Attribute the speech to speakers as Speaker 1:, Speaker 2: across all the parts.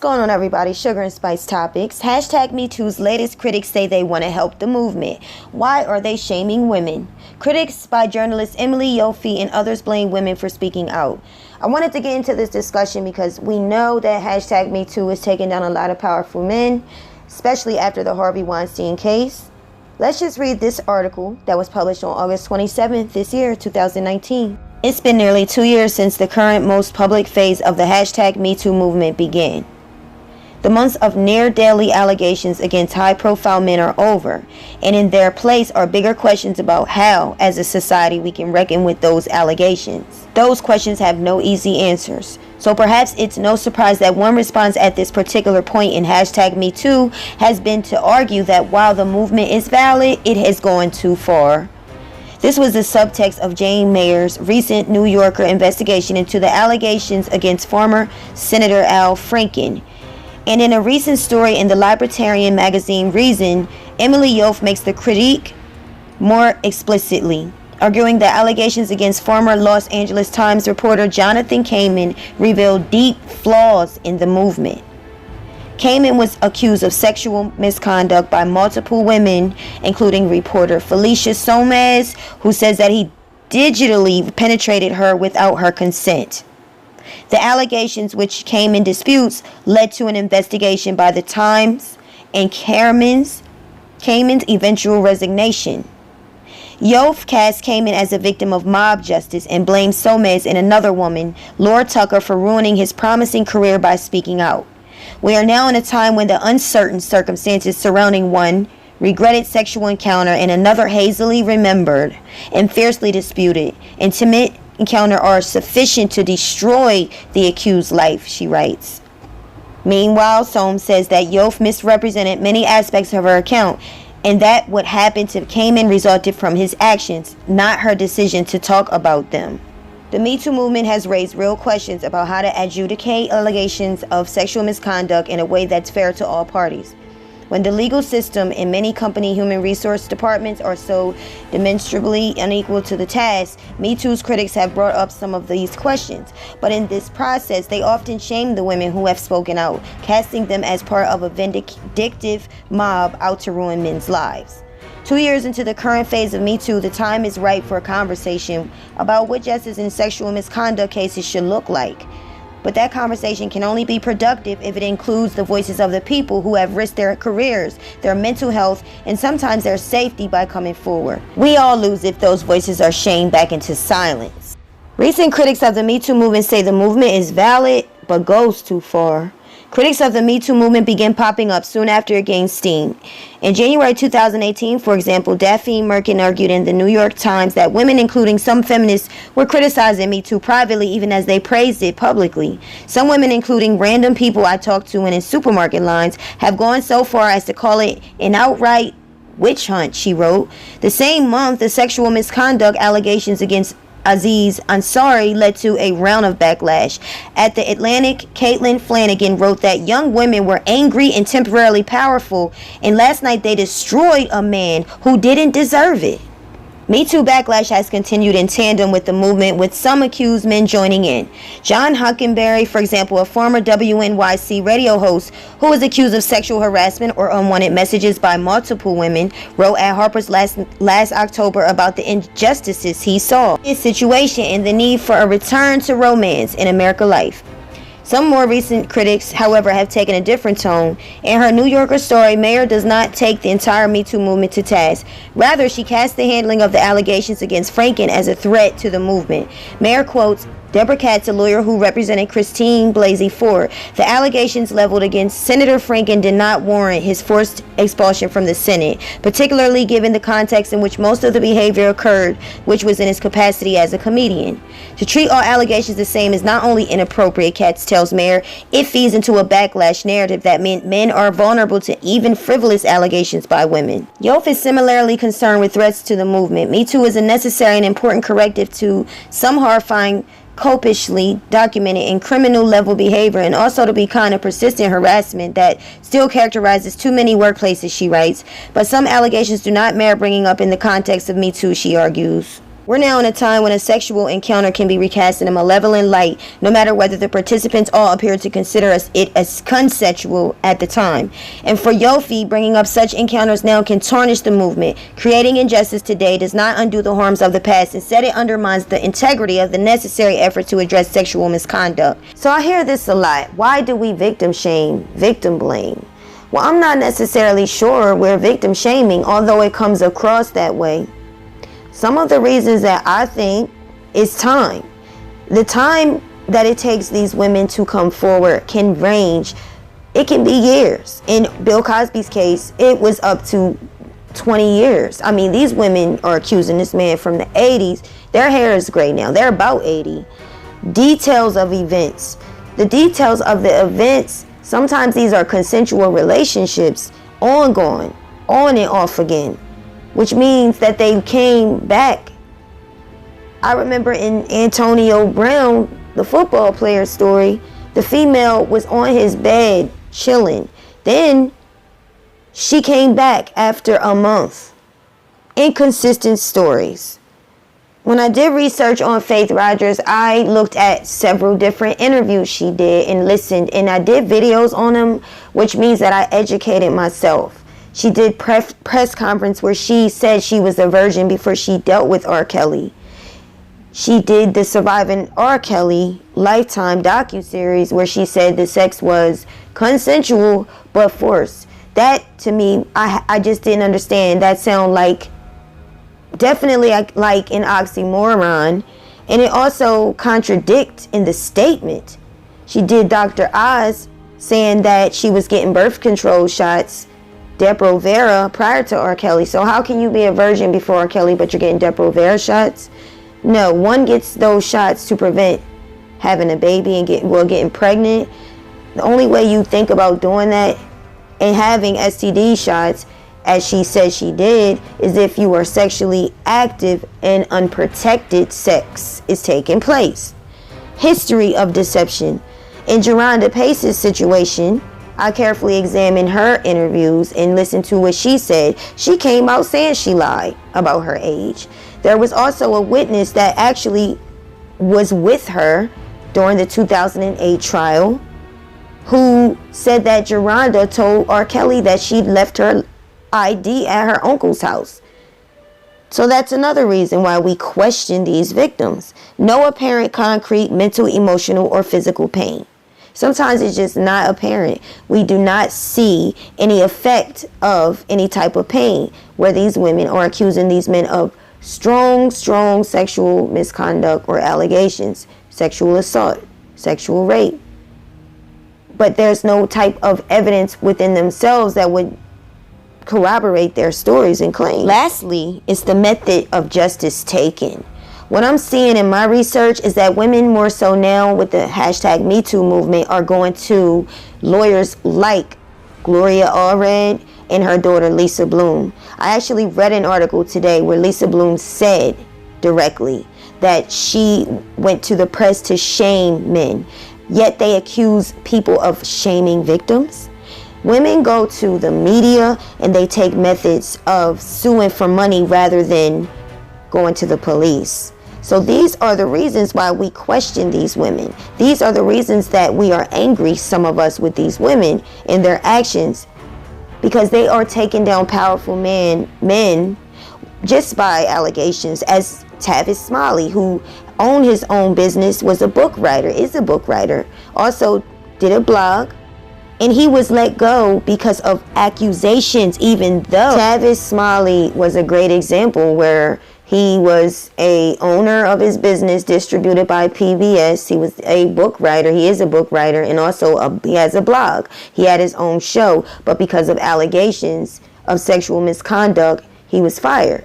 Speaker 1: going on, everybody? Sugar and Spice Topics. Hashtag MeToo's latest critics say they want to help the movement. Why are they shaming women? Critics by journalist Emily Yoffe and others blame women for speaking out. I wanted to get into this discussion because we know that hashtag MeToo is taking down a lot of powerful men, especially after the Harvey Weinstein case. Let's just read this article that was published on August 27th this year, 2019. It's been nearly 2 years since the current most public phase of the hashtag MeToo movement began. The months of near-daily allegations against high-profile men are over, and in their place are bigger questions about how, as a society, we can reckon with those allegations. Those questions have no easy answers. So perhaps it's no surprise that one response at this particular point in hashtag MeToo has been to argue that while the movement is valid, it has gone too far. This was the subtext of Jane Mayer's recent New Yorker investigation into the allegations against former Senator Al Franken. And in a recent story in the libertarian magazine Reason, Emily Yoffe makes the critique more explicitly, arguing that allegations against former Los Angeles Times reporter Jonathan Kamen revealed deep flaws in the movement. Kamen was accused of sexual misconduct by multiple women, including reporter Felicia Somers, who says that he digitally penetrated her without her consent. The allegations, which Kamen disputes, led to an investigation by the Times and Kamen's eventual resignation. Yoffe cast Kamen as a victim of mob justice and blames Somers and another woman, Laura Tucker, for ruining his promising career by speaking out. We are now in a time when the uncertain circumstances surrounding one regretted sexual encounter and another hazily remembered and fiercely disputed intimate encounter are sufficient to destroy the accused's life, she writes. Meanwhile, Soames says that Yoffe misrepresented many aspects of her account and that what happened to Kamen resulted from his actions, not her decision to talk about them. The MeToo movement has raised real questions about how to adjudicate allegations of sexual misconduct in a way that's fair to all parties. When the legal system and many company human resource departments are so demonstrably unequal to the task, MeToo's critics have brought up some of these questions. But in this process, they often shame the women who have spoken out, casting them as part of a vindictive mob out to ruin men's lives. 2 years into the current phase of MeToo, the time is right for a conversation about what justice in sexual misconduct cases should look like. But that conversation can only be productive if it includes the voices of the people who have risked their careers, their mental health, and sometimes their safety by coming forward. We all lose if those voices are shamed back into silence. Recent critics of the MeToo movement say the movement is valid, but goes too far. Critics of the MeToo movement began popping up soon after it gained steam. In January 2018, for example, Daphne Merkin argued in the New York Times that women, including some feminists, were criticizing MeToo privately even as they praised it publicly. Some women, including random people I talked to in supermarket lines, have gone so far as to call it an outright witch hunt, she wrote. The same month, the sexual misconduct allegations against Aziz Ansari led to a round of backlash. At The Atlantic, Caitlin Flanagan wrote that young women were angry and temporarily powerful, and last night they destroyed a man who didn't deserve it. MeToo backlash has continued in tandem with the movement, with some accused men joining in. John Hockenberry, for example, a former WNYC radio host who was accused of sexual harassment or unwanted messages by multiple women, wrote at Harper's last October about the injustices he saw, his situation, and the need for a return to romance in American life. Some more recent critics, however, have taken a different tone. In her New Yorker story, Mayer does not take the entire MeToo movement to task. Rather, she casts the handling of the allegations against Franken as a threat to the movement. Mayer quotes Deborah Katz, a lawyer who represented Christine Blasey Ford. The allegations leveled against Senator Franken did not warrant his forced expulsion from the Senate, particularly given the context in which most of the behavior occurred, which was in his capacity as a comedian. To treat all allegations the same is not only inappropriate, Katz tells Mayer, it feeds into a backlash narrative that men are vulnerable to even frivolous allegations by women. Yoffe is similarly concerned with threats to the movement. MeToo is a necessary and important corrective to some horrifying, copiously documented and criminal level behavior, and also to be kind of persistent harassment that still characterizes too many workplaces, she writes. But some allegations do not merit bringing up in the context of MeToo, she argues. We're now in a time when a sexual encounter can be recast in a malevolent light, no matter whether the participants all appear to consider it as consensual at the time. And for Yofi, bringing up such encounters now can tarnish the movement. Creating injustice today does not undo the harms of the past. Instead, it undermines the integrity of the necessary effort to address sexual misconduct. So I hear this a lot. Why do we victim shame, victim blame? Well, I'm not necessarily sure we're victim shaming, although it comes across that way. Some of the reasons that I think is time. The time that it takes these women to come forward can range. It can be years. In Bill Cosby's case, it was up to 20 years. I mean, these women are accusing this man from the 80s. Their hair is gray now. They're about 80. Details of events. The details of the events, sometimes these are consensual relationships, ongoing, on and off again, which means that they came back. I remember in Antonio Brown, the football player story, the female was on his bed chilling. Then she came back after a month. Inconsistent stories. When I did research on Faith Rogers, I looked at several different interviews she did and listened, and I did videos on them, which means that I educated myself. She did press conference where she said she was a virgin before she dealt with R. Kelly. She did the Surviving R. Kelly Lifetime docuseries where she said the sex was consensual but forced. That, to me, I just didn't understand. That sounded like, definitely like an oxymoron. And it also contradicts in the statement. She did Dr. Oz saying that she was getting birth control shots, Depo-Provera, prior to R. Kelly. So how can you be a virgin before R. Kelly but you're getting Depo-Provera shots? No, one gets those shots to prevent having a baby and getting pregnant. The only way you think about doing that and having STD shots, as she said she did, is if you are sexually active and unprotected sex is taking place. History of deception. In Jerhonda Pace's situation, I carefully examined her interviews and listened to what she said. She came out saying she lied about her age. There was also a witness that actually was with her during the 2008 trial who said that Jerhonda told R. Kelly that she'd left her ID at her uncle's house. So that's another reason why we question these victims. No apparent concrete mental, emotional, or physical pain. Sometimes it's just not apparent. We do not see any effect of any type of pain where these women are accusing these men of strong sexual misconduct or allegations, sexual assault, sexual rape. But there's no type of evidence within themselves that would corroborate their stories and claims. Lastly, it's the method of justice taken. What I'm seeing in my research is that women more so now with the hashtag #MeToo movement are going to lawyers like Gloria Allred and her daughter Lisa Bloom. I actually read an article today where Lisa Bloom said directly that she went to the press to shame men, yet they accuse people of shaming victims. Women go to the media and they take methods of suing for money rather than going to the police. So these are the reasons why we question these women. These are the reasons that we are angry, some of us, with these women and their actions, because they are taking down powerful men just by allegations, as Tavis Smiley, who owned his own business, was a book writer, is a book writer, also did a blog, and he was let go because of accusations, even though Tavis Smiley was a great example where he was a owner of his business distributed by PBS. He was a book writer. He is a book writer, and also he has a blog. He had his own show, but because of allegations of sexual misconduct, he was fired.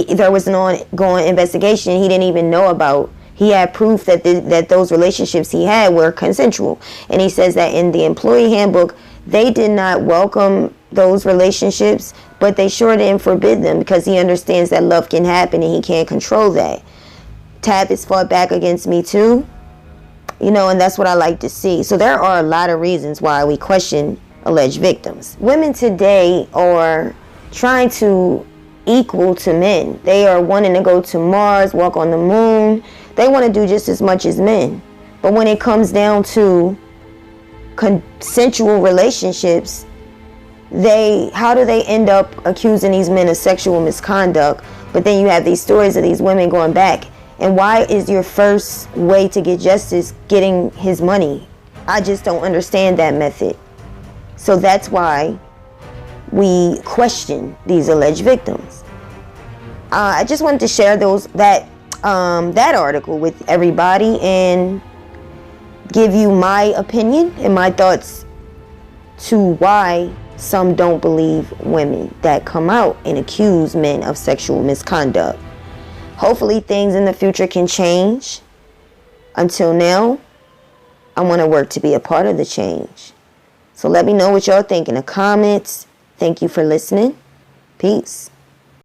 Speaker 1: There was an ongoing investigation he didn't even know about. He had proof that those relationships he had were consensual. And he says that in the employee handbook, they did not welcome those relationships, but they sure didn't forbid them because he understands that love can happen and he can't control that. Tavis fought back against Me Too, and that's what I like to see. So there are a lot of reasons why we question alleged victims. Women today are trying to equal to men. They are wanting to go to Mars, walk on the moon. They want to do just as much as men. But when it comes down to consensual relationships, how do they end up accusing these men of sexual misconduct? But then you have these stories of these women going back. And why is your first way to get justice getting his money? I just don't understand that method. So that's why we question these alleged victims. I just wanted to share that article with everybody and give you my opinion and my thoughts to why some don't believe women that come out and accuse men of sexual misconduct. Hopefully things in the future can change. Until now, I want to work to be a part of the change. So let me know what y'all think in the comments. Thank you for listening. Peace.